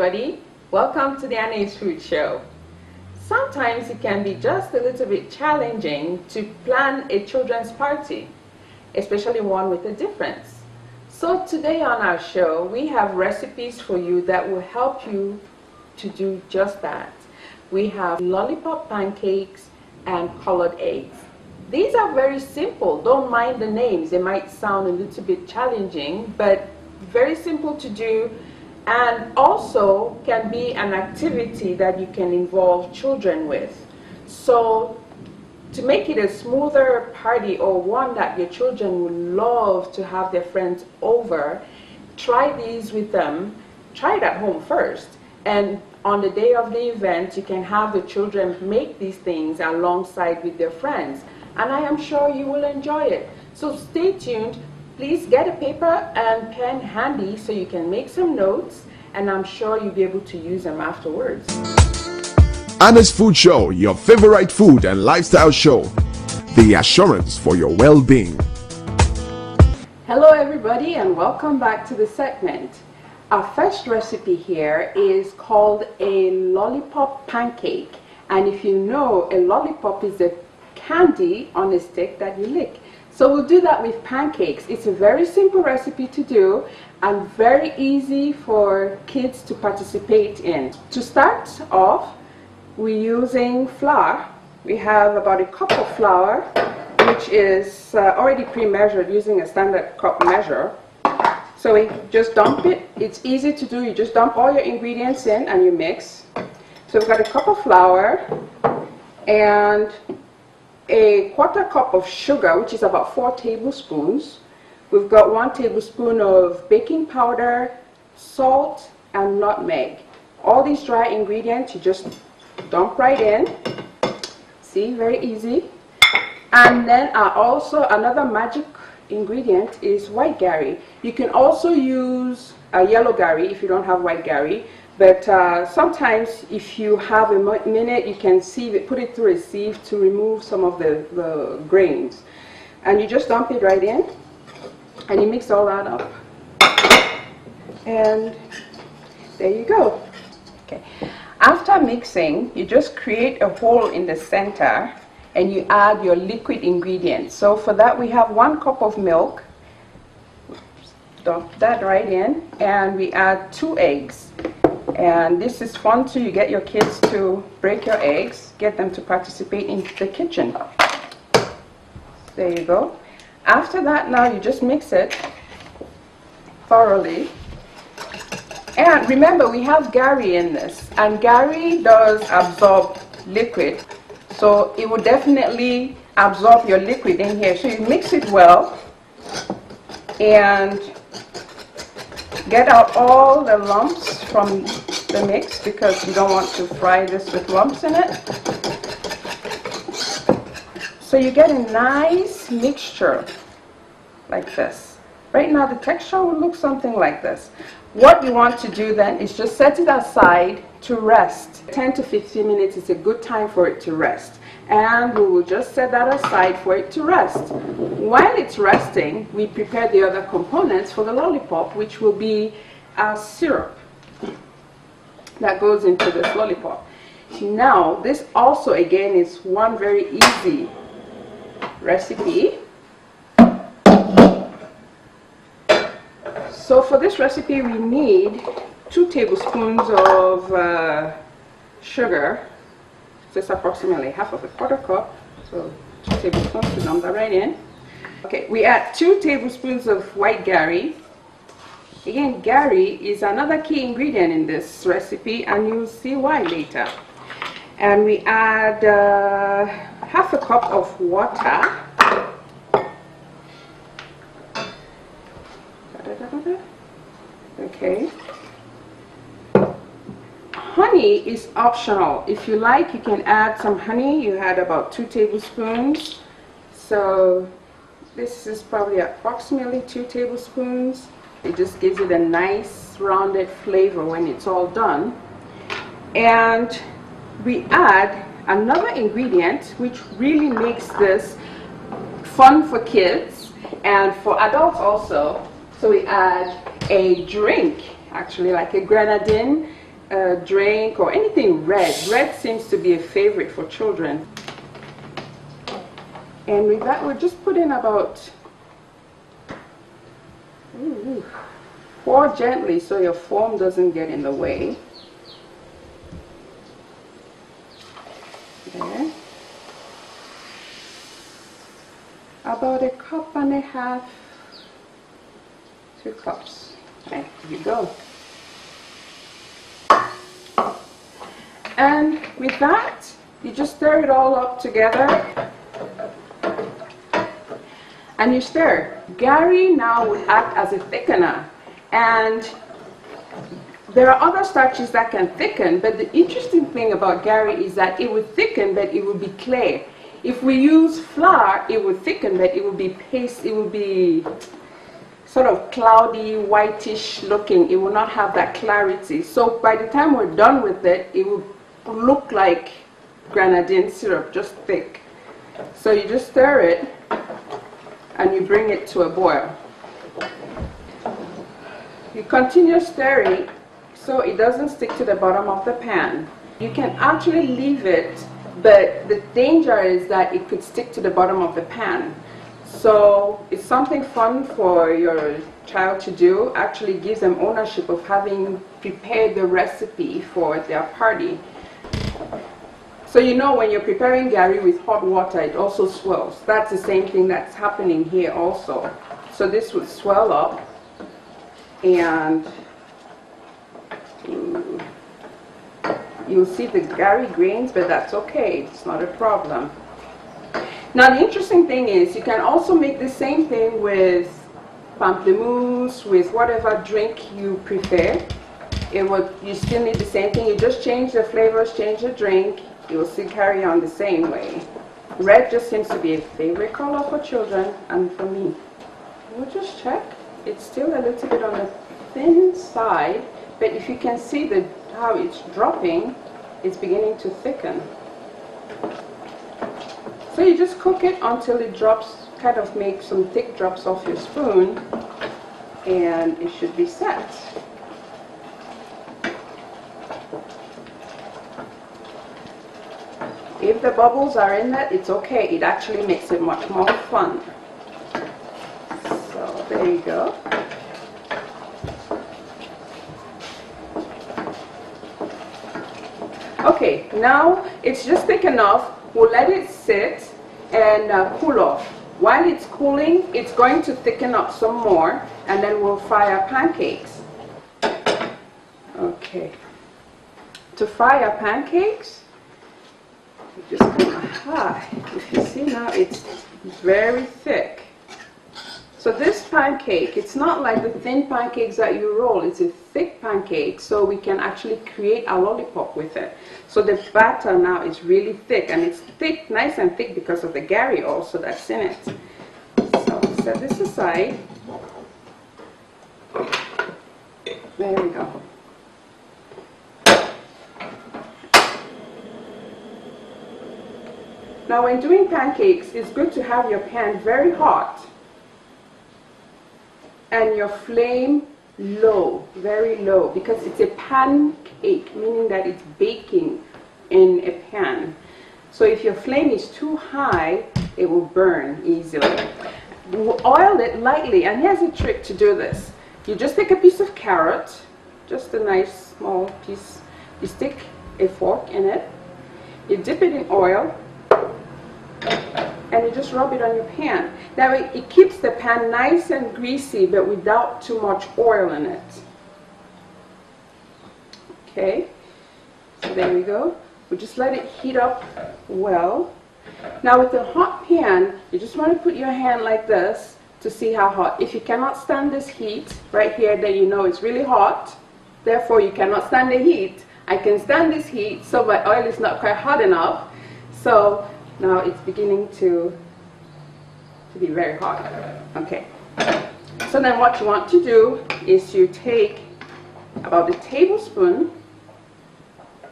everybody. Welcome to the Aneh's Food Show. Sometimes it can be just a little bit challenging to plan a children's party, especially one with a difference. So today on our show, we have recipes for you that will help you to do just that. We have lollipop pancakes and colored eggs. These are very simple. Don't mind the names. They might sound a little bit challenging, but very simple to do, and also can be an activity that you can involve children with. So to make it a smoother party, or one that your children would love to have their friends over, try these with them. Try it at home first, and on the day of the event you can have the children make these things alongside with their friends, and I am sure you will enjoy it. So stay tuned. Please get a paper and pen handy so you can make some notes, and I'm sure you'll be able to use them afterwards. Aneh's Food Show, your favorite food and lifestyle show. The assurance for your well-being. Hello everybody, and welcome back to the segment. Our first recipe here is called a lollipop pancake. And if you know, a lollipop is a candy on a stick that you lick. So we'll do that with pancakes. It's a very simple recipe to do and very easy for kids to participate in. To start off, we're using flour. We have about a cup of flour, which is already pre-measured using a standard cup measure. So we just dump it. It's easy to do. You just dump all your ingredients in and you mix. So we've got a cup of flour and a quarter cup of sugar, which is about 4 tablespoons. We've got 1 tablespoon of baking powder, salt, and nutmeg. All these dry ingredients you just dump right in. See, very easy. And then also another magic ingredient is white Gary. You can also use a yellow Gary if you don't have white Gary. But sometimes if you have a minute, you can sieve it, put it through a sieve to remove some of the grains. And you just dump it right in, and you mix all that up. And there you go. Okay. After mixing, you just create a hole in the center, and you add your liquid ingredients. So for that, we have 1 cup of milk. Dump that right in, and we add 2 eggs. And this is fun too. You get your kids to break your eggs, get them to participate in the kitchen. There you go. After that, now you just mix it thoroughly. And remember, we have Gary in this, and Gary does absorb liquid, so it will definitely absorb your liquid in here. So you mix it well and get out all the lumps from the mix, because you don't want to fry this with lumps in it. So you get a nice mixture like this. Right now the texture will look something like this. What you want to do then is just set it aside to rest. 10 to 15 minutes is a good time for it to rest. And we will just set that aside for it to rest. While it's resting, we prepare the other components for the lollipop, which will be our syrup that goes into this lollipop. Now, this also again is one very easy recipe. So for this recipe, we need 2 tablespoons of sugar. So it's approximately half of a quarter cup. So 2 tablespoons, we dump that right in. Okay, we add 2 tablespoons of white Gary. Again, Gary is another key ingredient in this recipe, and you'll see why later. And we add half a cup of water. Okay. Honey is optional. If you like, you can add some honey. You had about 2 tablespoons. So this is probably approximately 2 tablespoons. It just gives it a nice rounded flavor when it's all done. And we add another ingredient which really makes this fun for kids and for adults also. So we add a drink, actually like a grenadine drink or anything red. Red seems to be a favorite for children. And with that, we're just putting about, pour gently so your foam doesn't get in the way. There. About 1.5 cups, 2 cups. There you go. And with that, you just stir it all up together. And you stir. Gari now would act as a thickener. And there are other starches that can thicken, but the interesting thing about Gari is that it would thicken, but it would be clear. If we use flour, it would thicken, but it would be paste, it would be sort of cloudy, whitish looking. It will not have that clarity. So by the time we're done with it, it will look like grenadine syrup, just thick. So you just stir it and you bring it to a boil. You continue stirring so it doesn't stick to the bottom of the pan. You can actually leave it, but the danger is that it could stick to the bottom of the pan. So it's something fun for your child to do. Actually gives them ownership of having prepared the recipe for their party. So you know when you're preparing Gari with hot water, it also swells. That's the same thing that's happening here also. So this would swell up, and you'll see the Gari grains, but that's okay, it's not a problem. Now the interesting thing is you can also make the same thing with pamplemousse, with whatever drink you prefer. You still need the same thing, you just change the flavors, change the drink, you will still carry on the same way. Red just seems to be a favorite color for children and for me. We'll just check. It's still a little bit on the thin side, but if you can see how it's dropping, it's beginning to thicken. So you just cook it until it drops, kind of make some thick drops off your spoon, and it should be set. If the bubbles are in that, it's okay. It actually makes it much more fun. So there you go. Okay, now it's just thick enough. We'll let it sit and cool off. While it's cooling, it's going to thicken up some more, and then we'll fry our pancakes. Okay. To fry our pancakes, you just kind of high. If you see now, it's very thick. So this pancake, it's not like the thin pancakes that you roll, it's a thick pancake, so we can actually create a lollipop with it. So the batter now is really thick, and it's thick, nice and thick because of the Gari also that's in it. So set this aside. There we go. Now when doing pancakes, it's good to have your pan very hot and your flame low, very low, because it's a pancake, meaning that it's baking in a pan. So if your flame is too high, it will burn easily. Oil it lightly, and here's a trick to do this. You just take a piece of carrot, just a nice small piece, you stick a fork in it, you dip it in oil, and you just rub it on your pan. That way it keeps the pan nice and greasy, but without too much oil in it. Okay, so there we go. We just let it heat up well. Now with the hot pan, you just want to put your hand like this to see how hot. If you cannot stand this heat right here, then you know it's really hot. Therefore you cannot stand the heat. I can stand this heat, so my oil is not quite hot enough. So now it's beginning to be very hot. Okay. So then what you want to do is you take about a tablespoon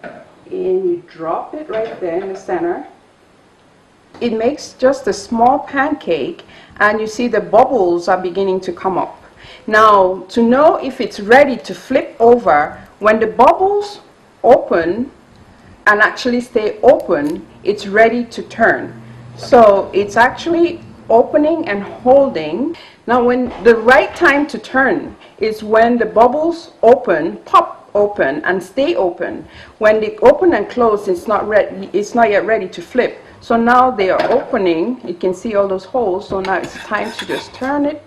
and you drop it right there in the center. It makes just a small pancake, and you see the bubbles are beginning to come up. Now, to know if it's ready to flip over, When the bubbles open and actually stay open, it's ready to turn. So it's actually opening and holding. Now when the right time to turn is when the bubbles open, pop open and stay open. When they open and close, it's not yet ready to flip. So now they are opening. You can see all those holes. So now it's time to just turn it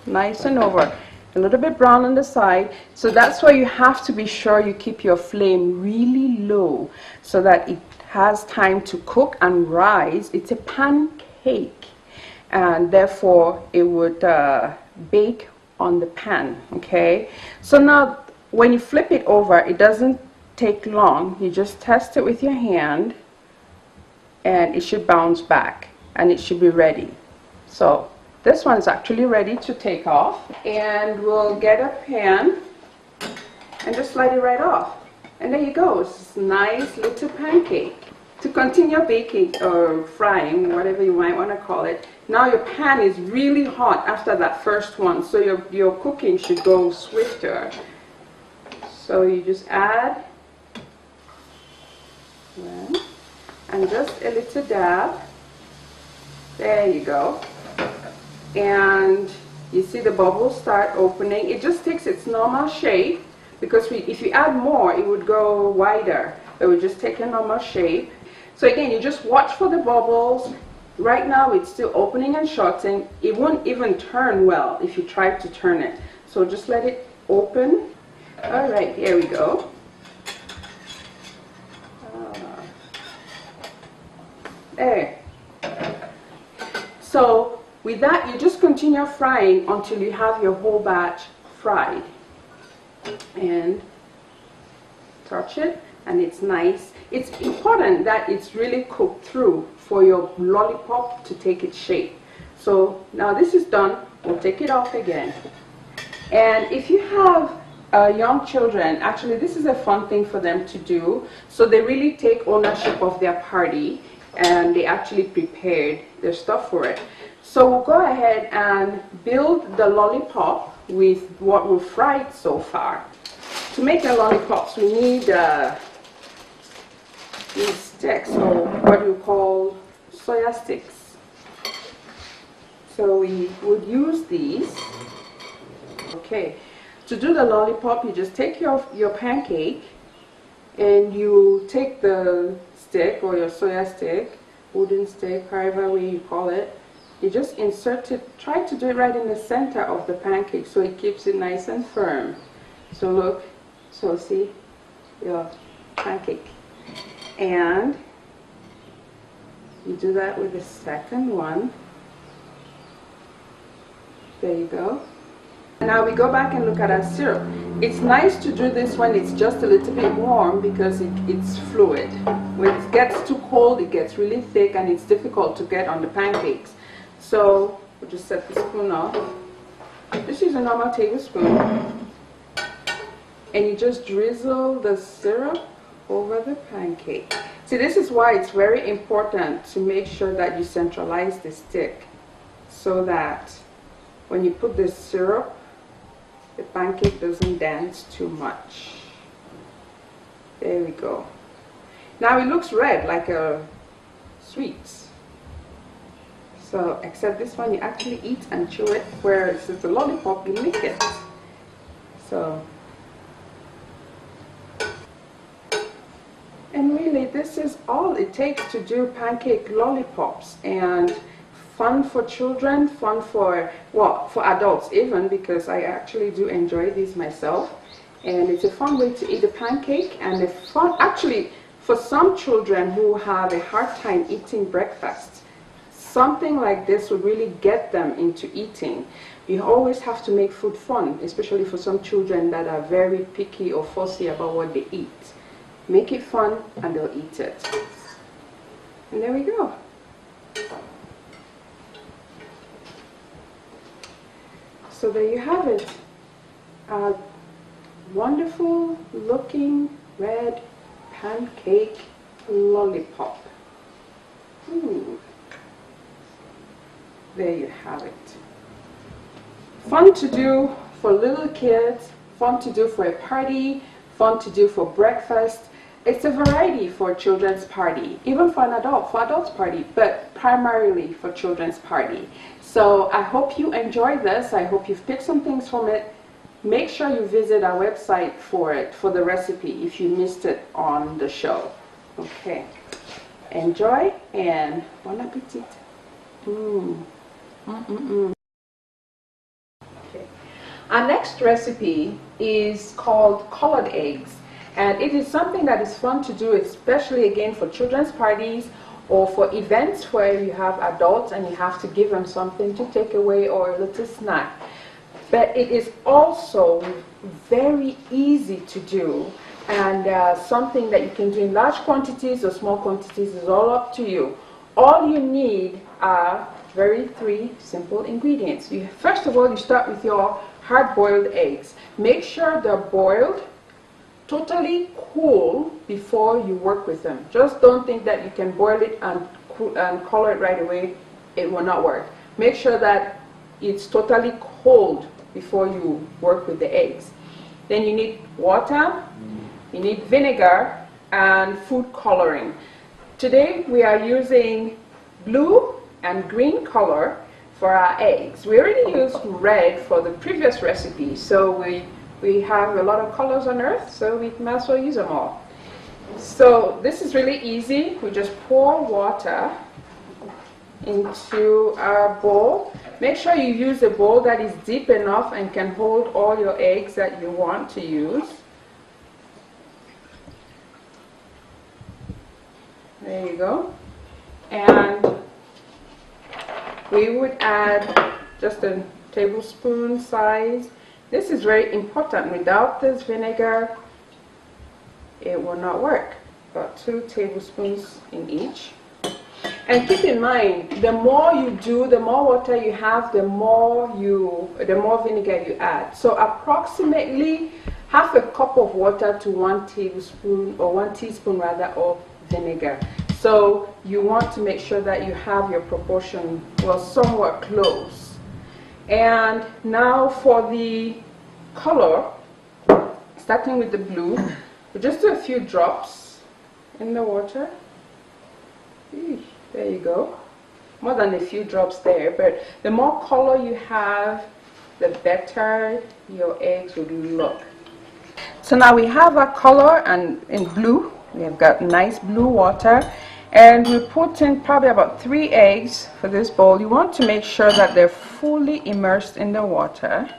nice and over. A little bit brown on the side. So that's why you have to be sure you keep your flame really low so that it has time to cook and rise. It's a pancake, and therefore it would bake on the pan. Okay, so now when you flip it over, it doesn't take long. You just test it with your hand and it should bounce back and it should be ready. So this one is actually ready to take off, and we'll get a pan and just slide it right off. And there you go, it's a nice little pancake. To continue baking or frying, whatever you might want to call it, now your pan is really hot after that first one, so your cooking should go swifter. So you just add one and just a little dab. There you go. And you see the bubbles start opening. It just takes its normal shape, because if you add more it would go wider. It would just take a normal shape. So again, you just watch for the bubbles. Right now it's still opening and shutting. It won't even turn well if you try to turn it. So just let it open. Alright, here we go. There. So with that, you just continue frying until you have your whole batch fried. And touch it, and it's nice. It's important that it's really cooked through for your lollipop to take its shape. So now this is done. We'll take it off again. And if you have young children, actually this is a fun thing for them to do. So they really take ownership of their party, and they actually prepared their stuff for it. So we'll go ahead and build the lollipop with what we've fried so far. To make the lollipops, we need these sticks, or what we call soya sticks. So we would use these. Okay, to do the lollipop, you just take your pancake and you take the stick or your soya stick, wooden stick, however way you call it. You just insert it, try to do it right in the center of the pancake so it keeps it nice and firm. So look, so see your pancake. And you do that with the second one. There you go. Now we go back and look at our syrup. It's nice to do this when it's just a little bit warm, because it's fluid. When it gets too cold, it gets really thick and it's difficult to get on the pancakes. So we'll just set the spoon off. Just use a normal tablespoon, and you just drizzle the syrup over the pancake. See, this is why it's very important to make sure that you centralize the stick, so that when you put the syrup, the pancake doesn't dance too much. There we go. Now it looks red like a sweet. So, except this one you actually eat and chew it, whereas it's a lollipop, you lick it. So, and really this is all it takes to do pancake lollipops, and fun for children, fun for, well, for adults even, because I actually do enjoy these myself. And it's a fun way to eat a pancake, and a fun, actually, for some children who have a hard time eating breakfast, something like this would really get them into eating. You always have to make food fun, especially for some children that are very picky or fussy about what they eat. Make it fun and they'll eat it. And there we go. So there you have it. A wonderful looking red pancake lollipop. There you have it. Fun to do for little kids, fun to do for a party, fun to do for breakfast. It's a variety for a children's party, even for an adult, for adults party, but primarily for children's party. So I hope you enjoyed this. I hope you've picked some things from it. Make sure you visit our website for it, for the recipe, if you missed it on the show. Okay, enjoy and bon appetit. Okay. Our next recipe is called colored eggs, and it is something that is fun to do, especially again for children's parties or for events where you have adults and you have to give them something to take away or a little snack. But it is also very easy to do, and something that you can do in large quantities or small quantities is all up to you. All you need are three simple ingredients. First of all, you start with your hard-boiled eggs. Make sure they're boiled totally cool before you work with them. Just don't think that you can boil it and color it right away. It will not work. Make sure that it's totally cold before you work with the eggs. Then you need water, you need vinegar, and food coloring. Today we are using blue and green color for our eggs. We already used red for the previous recipe, so we have a lot of colors on earth, so we might as well use them all. So this is really easy. We just pour water into our bowl. Make sure you use a bowl that is deep enough and can hold all your eggs that you want to use. There you go. And we would add just a tablespoon size. This is very important. Without this vinegar, it will not work. About 2 tablespoons in each. And keep in mind, the more you do, the more water you have, the more vinegar you add. So approximately half a cup of water to 1 tablespoon or 1 teaspoon rather of vinegar. So you want to make sure that you have your proportion, well, somewhat close. And now for the color, starting with the blue, we just do a few drops in the water. There you go. More than a few drops there, but the more color you have, the better your eggs would look. So now we have our color, and in blue, we have got nice blue water, and we put in probably about 3 eggs for this bowl. You want to make sure that they're fully immersed in the water.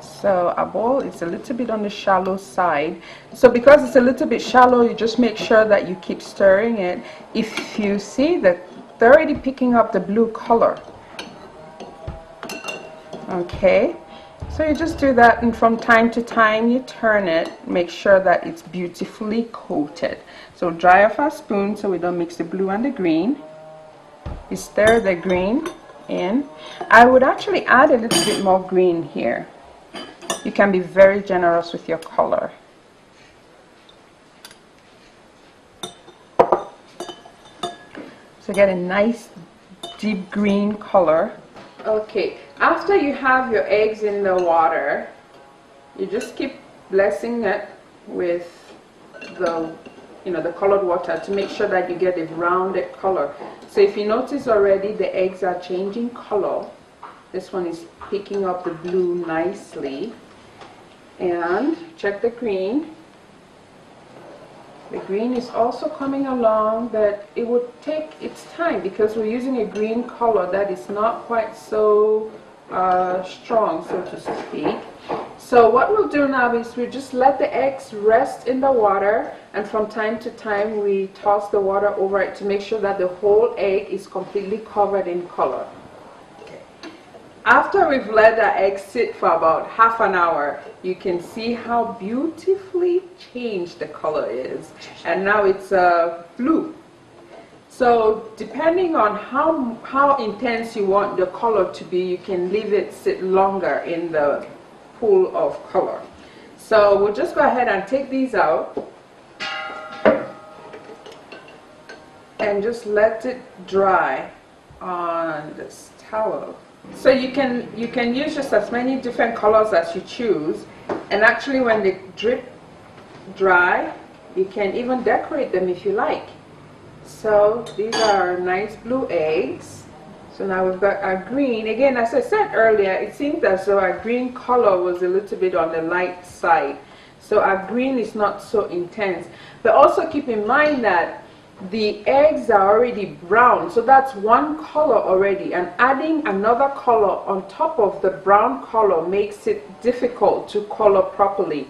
So our bowl is a little bit on the shallow side. So because it's a little bit shallow, you just make sure that you keep stirring it. If you see that they're already picking up the blue color. Okay, so you just do that, and from time to time you turn it, make sure that it's beautifully coated. So dry off our spoon so we don't mix the blue and the green. You stir the green in. I would actually add a little bit more green here. You can be very generous with your color. So get a nice deep green color. Okay, after you have your eggs in the water, you just keep blessing it with the colored water to make sure that you get a rounded color. So if you notice already, the eggs are changing color. This one is picking up the blue nicely. And check the green. The green is also coming along, but it would take its time because we're using a green color that is not quite so strong, so to speak. So what we'll do now is we just let the eggs rest in the water, and from time to time we toss the water over it to make sure that the whole egg is completely covered in color. After we've let our eggs sit for about half an hour, you can see how beautifully changed the color is. And now it's blue. So depending on how intense you want the color to be, you can leave it sit longer in the pool of color. So we'll just go ahead and take these out and just let it dry on this towel. So you can use just as many different colors as you choose, And actually when they drip dry, you can even decorate them if you like. So these are nice blue eggs. So now we've got our green. Again, as I said earlier, it seems as though our green color was a little bit on the light side. So our green is not so intense. But also keep in mind that the eggs are already brown. So that's one color already. And adding another color on top of the brown color makes it difficult to color properly.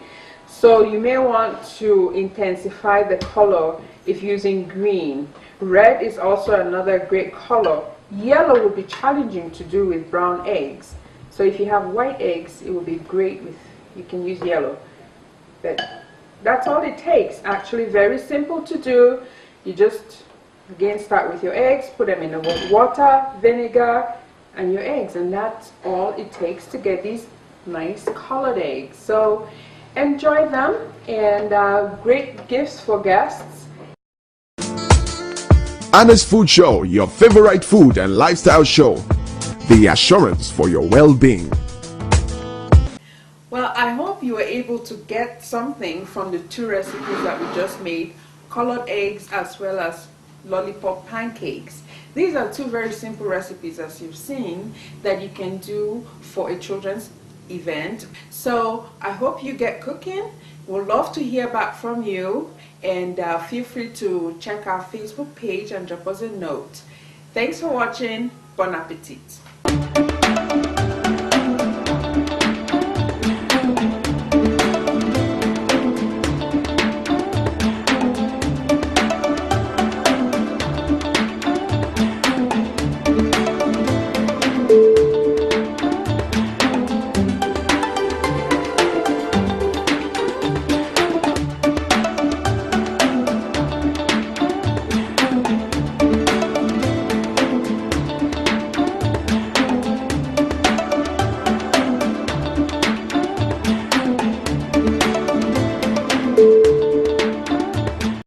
So you may want to intensify the color if using green. Red is also another great color. Yellow would be challenging to do with brown eggs. So if you have white eggs, it would be great with, you can use yellow. But that's all it takes. Actually very simple to do. You just, again, start with your eggs, put them in the water, vinegar, and your eggs. And that's all it takes to get these nice colored eggs. So enjoy them, and great gifts for guests. Aneh's Food Show, your favorite food and lifestyle show. The assurance for your well-being. Well, I hope you were able to get something from the two recipes that we just made, colored eggs as well as lollipop pancakes. These are two very simple recipes, as you've seen, that you can do for a children's event. So I hope you get cooking. We'd love to hear back from you, and feel free to check our Facebook page and drop us a note. Thanks for watching. Bon appetit.